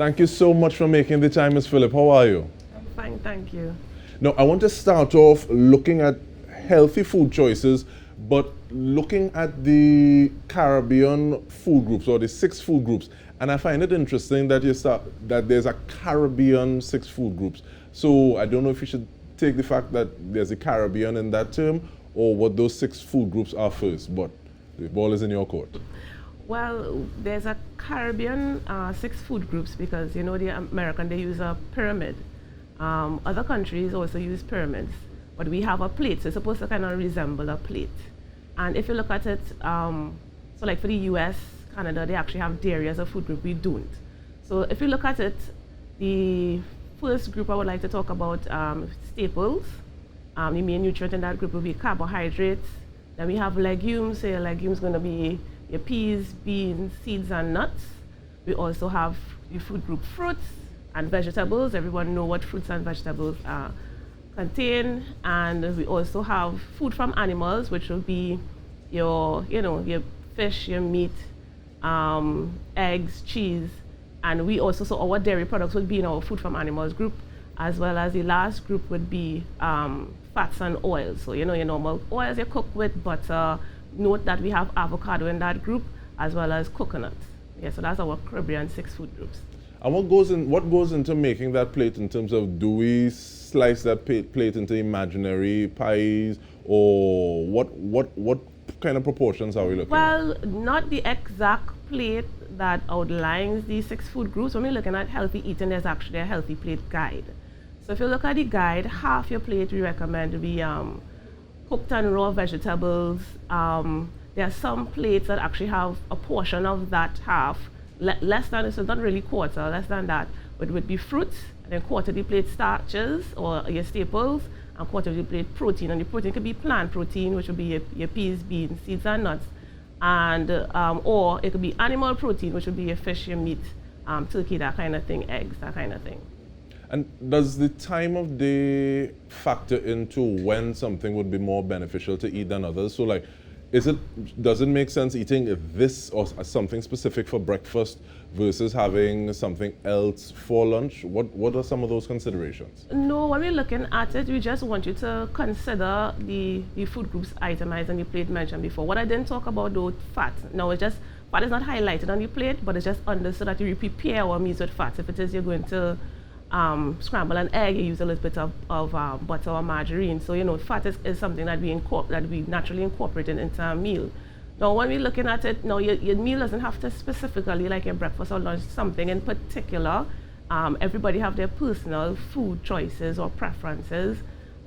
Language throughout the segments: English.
Thank you so much for making the time, Ms. Philip. How are you? I'm fine, thank you. Now, I want to start off looking at healthy food choices, but looking at the Caribbean food groups or the 6 food groups. And I find it interesting that that there's a Caribbean 6 food groups. So I don't know if you should take the fact that there's a Caribbean in that term or what those 6 food groups are first, but the ball is in your court. Well, there's a Caribbean 6 food groups because, you know, the American, they use a pyramid. Other countries also use pyramids, but we have a plate, so it's supposed to kind of resemble a plate. And if you look at it, so like for the US, Canada, they actually have dairy as a food group, we don't. So if you look at it, the first group I would like to talk about staples. The main nutrient in that group will be carbohydrates. Then we have legumes, so your legumes going to be your peas, beans, seeds, and nuts. We also have the food group fruits and vegetables. Everyone know what fruits and vegetables contain. And we also have food from animals, which will be your fish, your meat, eggs, cheese. And we also, so our dairy products would be in our food from animals group, as well as the last group would be fats and oils. So, you know, your normal oils you cook with butter. Note that we have avocado in that group, as well as coconut. Yeah, so that's our Caribbean 6 food groups. And what goes into making that plate in terms of, do we slice that plate into imaginary pies, or what kind of proportions are we looking at? Well, not the exact plate that outlines these 6 food groups. When we're looking at healthy eating, there's actually a healthy plate guide. So if you look at the guide, half your plate we recommend to be cooked and raw vegetables. There are some plates that actually have a portion of that half, less than, so not really quarter, less than that, but it would be fruits, and then quarter the plate starches or your staples, and quarter the plate protein. And the protein could be plant protein, which would be your peas, beans, seeds, and nuts, and or it could be animal protein, which would be your fish, your meat, turkey, that kind of thing, eggs, that kind of thing. And does the time of day factor into when something would be more beneficial to eat than others? So like, does it make sense eating this or something specific for breakfast versus having something else for lunch? What are some of those considerations? No, when we're looking at it, we just want you to consider the food groups itemized on the plate mentioned before. What I didn't talk about though, fat. No, it's just, fat is not highlighted on the plate, but it's just understood that you prepare our meals with fats. If it is you're going to scramble an egg, you use a little bit of butter or margarine. So, you know, fat is something that we naturally incorporate into a meal. Now, when we're looking at it, now your meal doesn't have to specifically, like your breakfast or lunch, something in particular. Everybody have their personal food choices or preferences.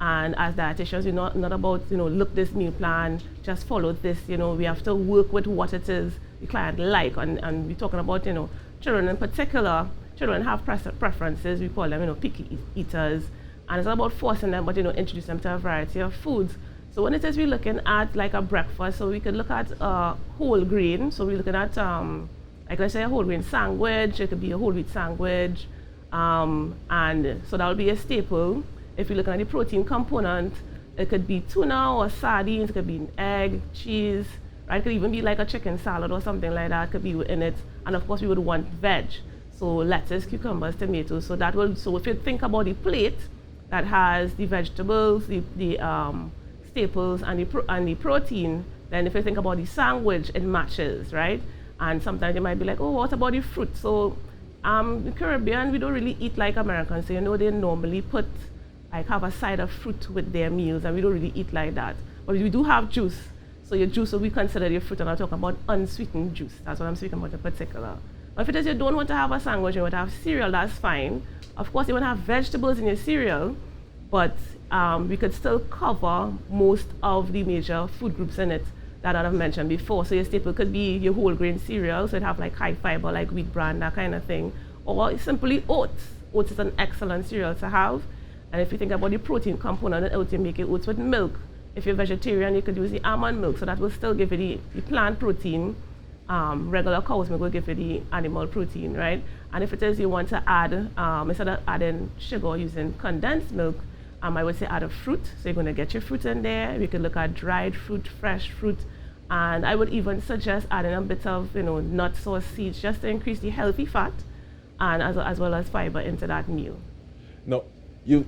And as dietitians, we're not about, you know, look this meal plan, just follow this. You know, we have to work with what it is the client like. And we're talking about, you know, children in particular. Children have preferences, we call them, you know, picky eaters, and it's not about forcing them, but, you know, introduce them to a variety of foods. So when it is we're looking at like a breakfast, so we could look at whole grain, so we're looking at, like let's say a whole grain sandwich, it could be a whole wheat sandwich, and so that would be a staple. If you're looking at the protein component, it could be tuna or sardines, it could be an egg, cheese, right? It could even be like a chicken salad or something like that, could be in it, and of course we would want veg. So lettuce, cucumbers, tomatoes. So that will. So if you think about the plate that has the vegetables, the staples, and the protein, then if you think about the sandwich, it matches, right? And sometimes you might be like, oh, what about the fruit? So in Caribbean, we don't really eat like Americans. So you know, they normally have a side of fruit with their meals, and we don't really eat like that. But we do have juice. So your juice will be considered your fruit, and I'm talking about unsweetened juice. That's what I'm speaking about in particular. But if it is you don't want to have a sandwich, you want to have cereal, that's fine. Of course, you want to have vegetables in your cereal, but we could still cover most of the major food groups in it that I've mentioned before. So your staple could be your whole grain cereal, so it'd have like high fiber, like wheat bran, that kind of thing. Or simply oats. Oats is an excellent cereal to have. And if you think about the protein component of oats, you make your oats with milk. If you're vegetarian, you could use the almond milk, so that will still give you the plant protein. Regular cow's milk will give you the animal protein, right? And if it is you want to add, instead of adding sugar using condensed milk, I would say add a fruit. So you're going to get your fruit in there. We could look at dried fruit, fresh fruit, and I would even suggest adding a bit of, you know, nuts or seeds just to increase the healthy fat. and as well as fiber into that meal. Now, you've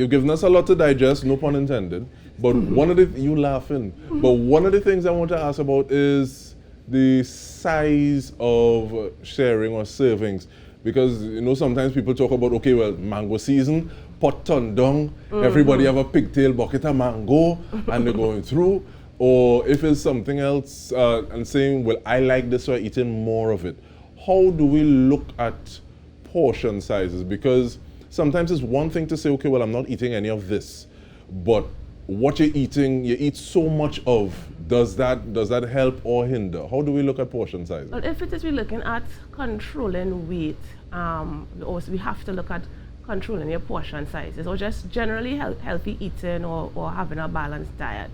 given us a lot to digest, no pun intended. But you laughing. But one of the things I want to ask about is the size of sharing or servings, because sometimes people talk about, okay, well, mango season, pot turned down, everybody have a pigtail bucket of mango, and they're going through. Or if it's something else and saying, well, I like this, so I'm eating more of it. How do we look at portion sizes? Because sometimes it's one thing to say, okay, well, I'm not eating any of this, but what you're eating, you eat so much of. Does that help or hinder? How do we look at portion sizes? Well, if it is we're looking at controlling weight, also we have to look at controlling your portion sizes, or just generally healthy eating or having a balanced diet.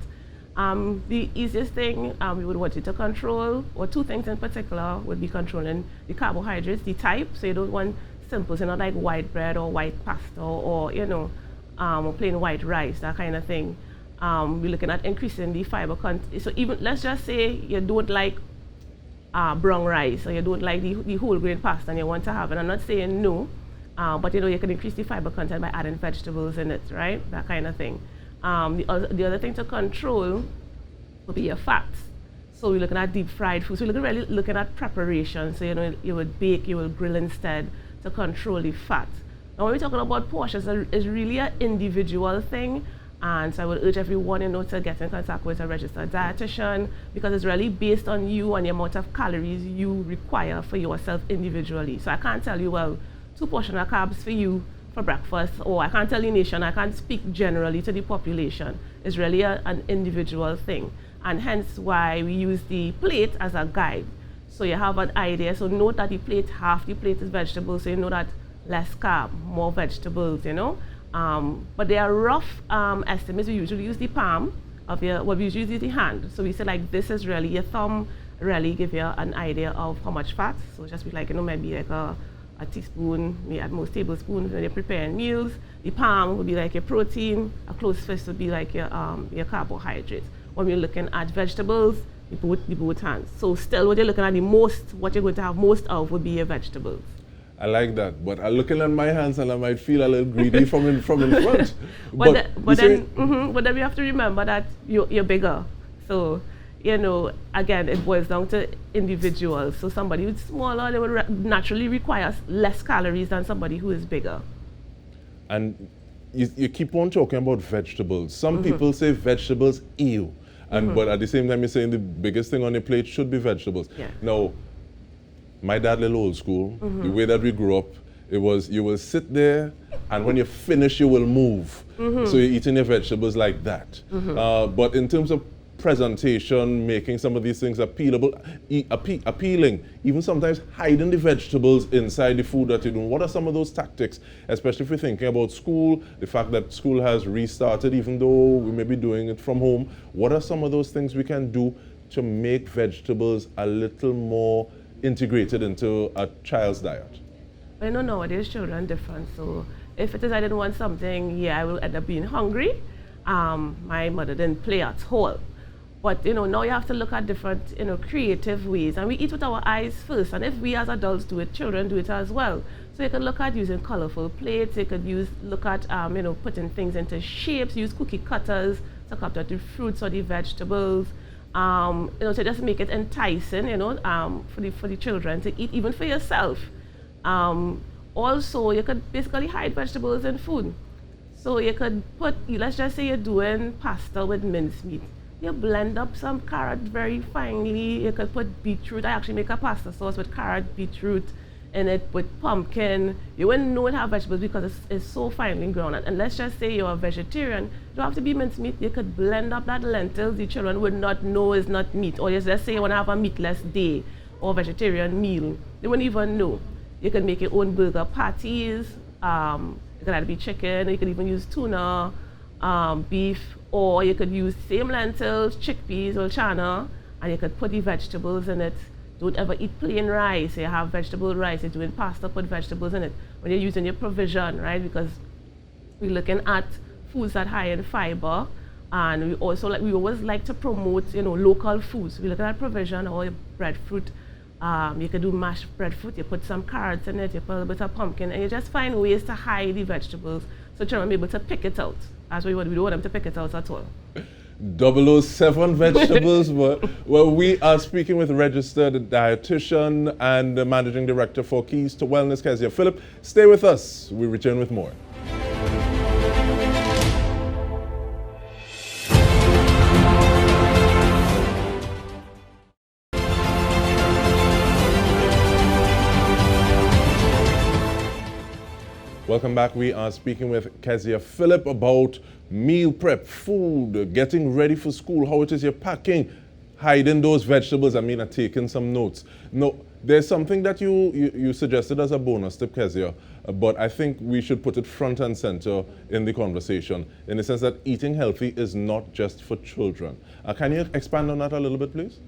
The easiest thing we would want you to control, or two things in particular, would be controlling the carbohydrates, the type. So you don't want simple, so not like white bread or white pasta or plain white rice, that kind of thing. We're looking at increasing the fiber content. So even, let's just say you don't like brown rice, or you don't like the whole grain pasta and you want to have it. I'm not saying no, but you can increase the fiber content by adding vegetables in it, right? That kind of thing. The other thing to control would be your fats. So we're looking at deep fried food. So we're really looking at preparation. So you would bake, you will grill instead, to control the fat. Now when we're talking about portions, it's really an individual thing. And so I would urge everyone to get in contact with a registered dietitian, because it's really based on you and the amount of calories you require for yourself individually. So I can't tell you, well, 2 portions of carbs for you for breakfast, or I can't tell the nation, I can't speak generally to the population. It's really an individual thing, and hence why we use the plate as a guide. So you have an idea, so note that the plate, half the plate is vegetables, so you know that less carb, more vegetables, but they are rough estimates. We usually use the palm of we usually use the hand. So we say like this is really your thumb, really give you an idea of how much fat. So just be like, maybe like a teaspoon, maybe at most tablespoons when you're preparing meals. The palm would be like your protein, a closed fist would be like your carbohydrates. When we're looking at vegetables, the both hands. So still what you're looking at what you're going to have most of would be your vegetables. I like that, but I'm looking at my hands and I might feel a little greedy from in front. But then we have to remember that you're bigger. So, again, it boils down to individuals. So somebody who's smaller, they would naturally require less calories than somebody who is bigger. And you keep on talking about vegetables. Some people say vegetables, ew. But at the same time, you're saying the biggest thing on your plate should be vegetables. Yeah. Now, my dad, little old school, the way that we grew up, it was you will sit there, and when you finish, you will move. So you're eating your vegetables like that. But in terms of presentation, making some of these things appealing, even sometimes hiding the vegetables inside the food that you're doing. What are some of those tactics, especially if you're thinking about school, the fact that school has restarted, even though we may be doing it from home? What are some of those things we can do to make vegetables a little more integrated into a child's diet? I know nowadays children are different, so if it is I didn't want something, I will end up being hungry. My mother didn't play at all. But now you have to look at different creative ways, and we eat with our eyes first, and if we as adults do it, children do it as well. So you can look at using colorful plates, you could look at putting things into shapes, use cookie cutters to cut out the fruits or the vegetables. To just make it enticing, for the children to eat, even for yourself. Also, you could basically hide vegetables in food. So you could let's just say you're doing pasta with mincemeat. You blend up some carrot very finely. You could put beetroot. I actually make a pasta sauce with carrot, beetroot in it, with pumpkin. You wouldn't know it have vegetables because it's so finely ground. And let's just say you're a vegetarian. You don't have to be mincemeat. You could blend up that lentils. The children would not know it's not meat. Or let's say you want to have a meatless day or vegetarian meal. They wouldn't even know. You can make your own burger patties. It could either be chicken. You could even use tuna, beef, or you could use same lentils, chickpeas, or chana, and you could put the vegetables in it. Don't ever eat plain rice. You have vegetable rice. You're doing pasta, put vegetables in it. When you're using your provision, right? Because we're looking at foods that are high in fiber, and we always like to promote, local foods. We're looking at provision or breadfruit, You could do mashed breadfruit, you put some carrots in it, you put a little bit of pumpkin, and you just find ways to hide the vegetables so children will be able to pick it out. That's what we don't want them to pick it out at all. 007 vegetables. Well, we are speaking with registered dietitian and managing director for Keys to Wellness, Kezia Philip. Stay with us. We return with more. Welcome back. We are speaking with Kezia Philip about meal prep, food, getting ready for school, how it is you're packing, hiding those vegetables. I'm taking some notes. No, there's something that you suggested as a bonus tip, Kezia, but I think we should put it front and center in the conversation, in the sense that eating healthy is not just for children. Can you expand on that a little bit, please?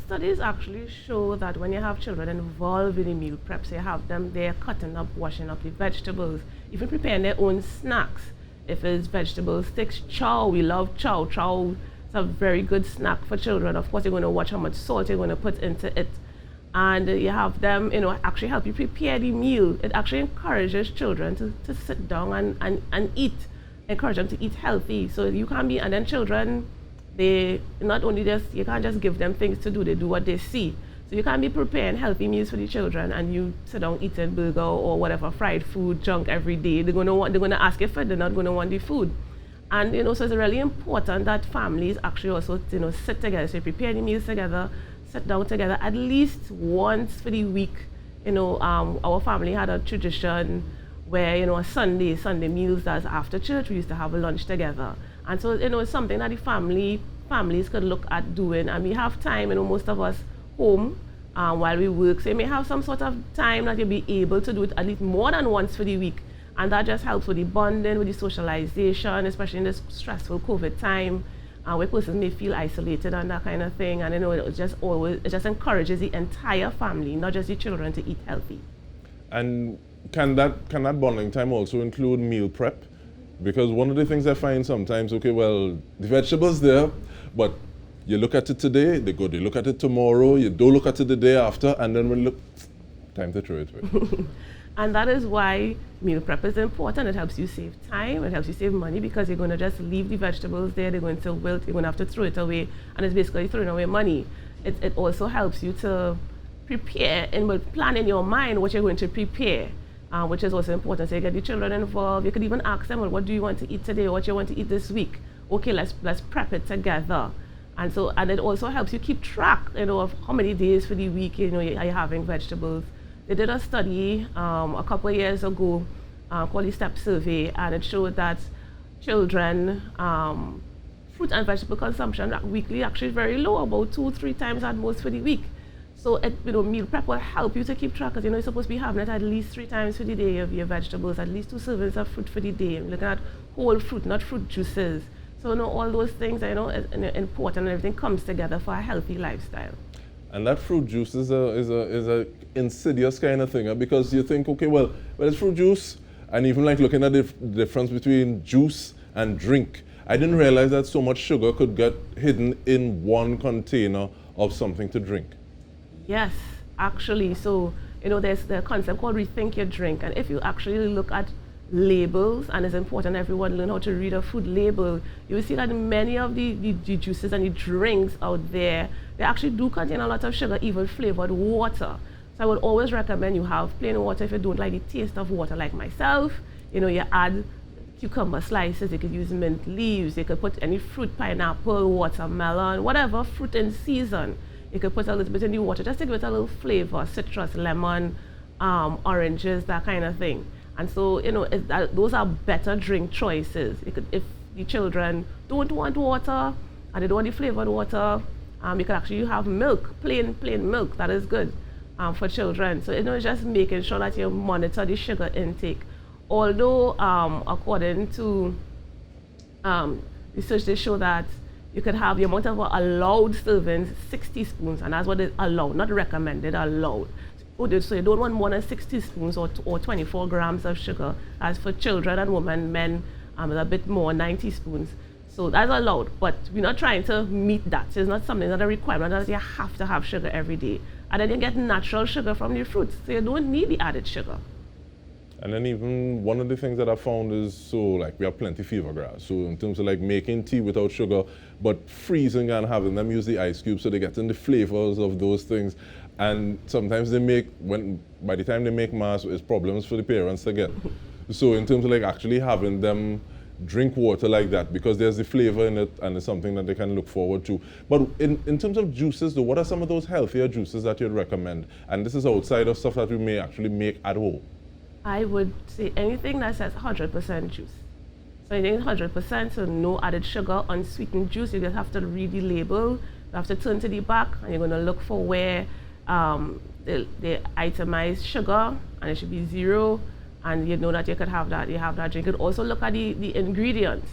Studies actually show that when you have children involved in the meal prep, so you have them there cutting up, washing up the vegetables, even preparing their own snacks. If it's vegetable sticks, chow, we love chow. Chow is a very good snack for children. Of course, you're going to watch how much salt you're going to put into it. And you have them, actually help you prepare the meal. It actually encourages children to sit down and eat, encourage them to eat healthy. So you can be, and then children, they not only you can't just give them things to do, they do what they see. So you can't be preparing healthy meals for the children and you sit down eating burger or whatever fried food junk every day. They're gonna ask you for it, they're not gonna want the food. And so it's really important that families actually also sit together. So you prepare the meals together, sit down together at least once for the week. Our family had a tradition where Sunday meals, that's after church, we used to have a lunch together. And so, it's something that the families could look at doing. And we have time, most of us home while we work. So you may have some sort of time that you'll be able to do it at least more than once for the week. And that just helps with the bonding, with the socialization, especially in this stressful COVID time, where persons may feel isolated and that kind of thing. And it just encourages the entire family, not just the children, to eat healthy. And can that bonding time also include meal prep? Because one of the things I find sometimes, okay, well, the vegetables there, but you look at it today, they look at it tomorrow, you don't look at it the day after, and then when you look, time to throw it away. And that is why meal prep is important. It helps you save time, it helps you save money, because you're going to just leave the vegetables there, they're going to wilt, you're going to have to throw it away, and it's basically throwing away money. It also helps you to prepare and plan in your mind what you're going to prepare. Which is also important. So you get the children involved. You could even ask them, well, what do you want to eat today? What you want to eat this week? Okay, let's prep it together. And it also helps you keep track, of how many days for the week, you're having vegetables. They did a study a couple of years ago called the STEP survey, and it showed that children, fruit and vegetable consumption weekly actually is very low, about 2-3 times at most for the week. So, meal prep will help you to keep track, because you're supposed to be having it at least 3 times for the day of your vegetables, at least 2 servings of fruit for the day. I'm looking at whole fruit, not fruit juices. So, all those things, is important, and everything comes together for a healthy lifestyle. And that fruit juice is a insidious kind of thing, because you think, okay, well, it's fruit juice, and even like looking at the difference between juice and drink. I didn't realize that so much sugar could get hidden in one container of something to drink. Yes, actually. So, there's the concept called Rethink your drink. And if you actually look at labels, and it's important everyone learn how to read a food label, you will see that many of the juices and the drinks out there, they actually do contain a lot of sugar, even flavored water. So I would always recommend you have plain water if you don't like the taste of water, like myself. You add cucumber slices, you could use mint leaves, you could put any fruit, pineapple, watermelon, whatever fruit in season. You could put a little bit in the water just to give it a little flavor, citrus, lemon, oranges, that kind of thing. And so, those are better drink choices. If the children don't want water and they don't want the flavored water, you can actually have milk, plain milk. That is good for children. So, it's just making sure that you monitor the sugar intake. Although, according to research, they show that you could have the amount of allowed servings, 60 spoons, and that's what is allowed, not recommended, allowed. So you don't want more than 60 spoons or 24 grams of sugar. As for children and women, men, a bit more, 90 spoons. So that's allowed, but we're not trying to meet that. So it's not something, not a requirement that you have to have sugar every day. And then you get natural sugar from the fruits, so you don't need the added sugar. And then even one of the things that I found is, so like we have plenty fever grass. So in terms of like making tea without sugar, but freezing and having them use the ice cubes so they get in the flavors of those things. And sometimes they make, by the time they make mass, it's problems for the parents to get. So in terms of like actually having them drink water like that, because there's the flavor in it and it's something that they can look forward to. But in terms of juices though, what are some of those healthier juices that you'd recommend? And this is outside of stuff that we may actually make at home. I would say anything that says 100% juice. So anything 100%, so no added sugar, unsweetened juice, you just have to read the label. You have to turn to the back and you're going to look for where the itemized sugar, and it should be 0, and you know that you could have that, you have that drink. You could also look at the ingredients.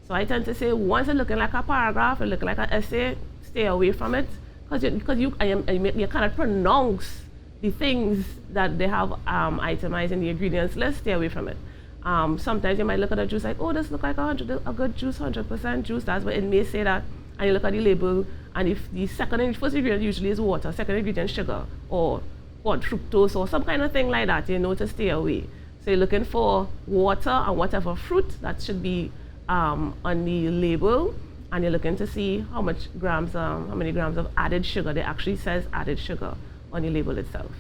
So I tend to say once it's looking like a paragraph, it looking like an essay, stay away from it, because you cannot pronounce the things that they have itemized in the ingredients list. Stay away from it. Sometimes you might look at a juice like, oh, this looks like a good juice, 100% juice. That's what it may say that. And you look at the label, and if the first ingredient usually is water, second ingredient sugar, or fructose, or some kind of thing like that, you know to stay away. So you're looking for water and whatever fruit that should be on the label, and you're looking to see how many grams of added sugar. They actually says added sugar on the label itself.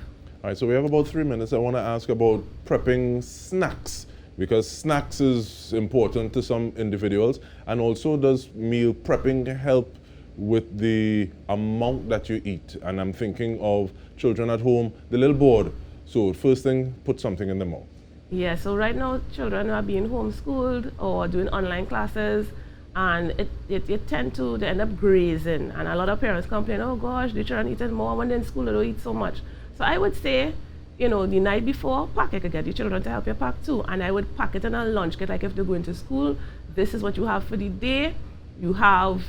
All right, so we have about 3 minutes. I want to ask about prepping snacks, because snacks is important to some individuals, and also does meal prepping help with the amount that you eat? And I'm thinking of children at home, they're a little bored. So first thing, put something in the mouth. Yeah, so right now children are being homeschooled or doing online classes, and they end up grazing, and a lot of parents complain, oh gosh, the children eating more when they're in school, they don't eat so much. So I would say, the night before, pack it, get your children to help you pack too, and I would pack it in a lunch kit, like if they're going to school, this is what you have for the day. You have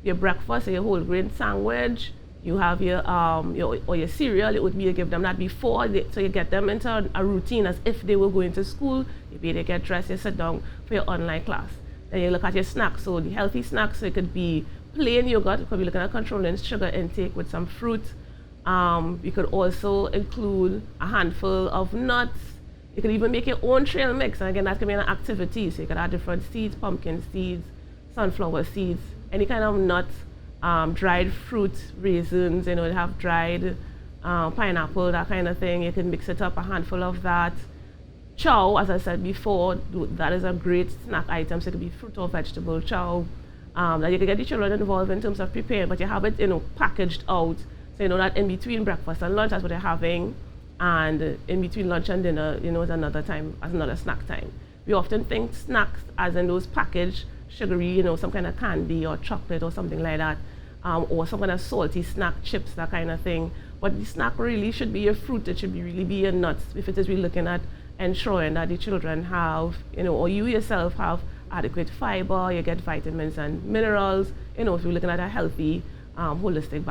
your breakfast, so your whole grain sandwich, you have your cereal, it would be you give them that before, so you get them into a routine as if they were going to school. They get dressed, you sit down for your online class. Then you look at your snacks, so the healthy snacks, so it could be plain yogurt, you could be looking at controlling sugar intake with some fruit. You could also include a handful of nuts. You could even make your own trail mix, and again, that can be an activity. So you could add different seeds, pumpkin seeds, sunflower seeds, any kind of nuts, dried fruits, raisins, they have dried pineapple, that kind of thing. You can mix it up, a handful of that. Chow, as I said before, that is a great snack item. So it could be fruit or vegetable chow. That you can get the children involved in terms of preparing, but you have it, packaged out. So that in between breakfast and lunch, that's what they're having, and in between lunch and dinner, is another snack time. We often think snacks as in those packaged sugary, some kind of candy or chocolate or something like that, or some kind of salty snack, chips, that kind of thing. But the snack really should be your fruit. It should really be your nuts. If it is really looking at ensuring that the children have, or you yourself have adequate fiber, you get vitamins and minerals. If you're looking at a healthy, holistic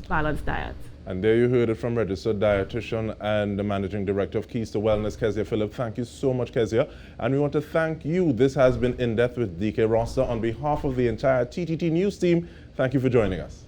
balanced diet. And there you heard it from registered dietitian and the managing director of Keys to Wellness, Kezia Philip. Thank you so much, Kezia. And we want to thank you. This has been In Depth with Dike Rostant. On behalf of the entire TTT News team, thank you for joining us.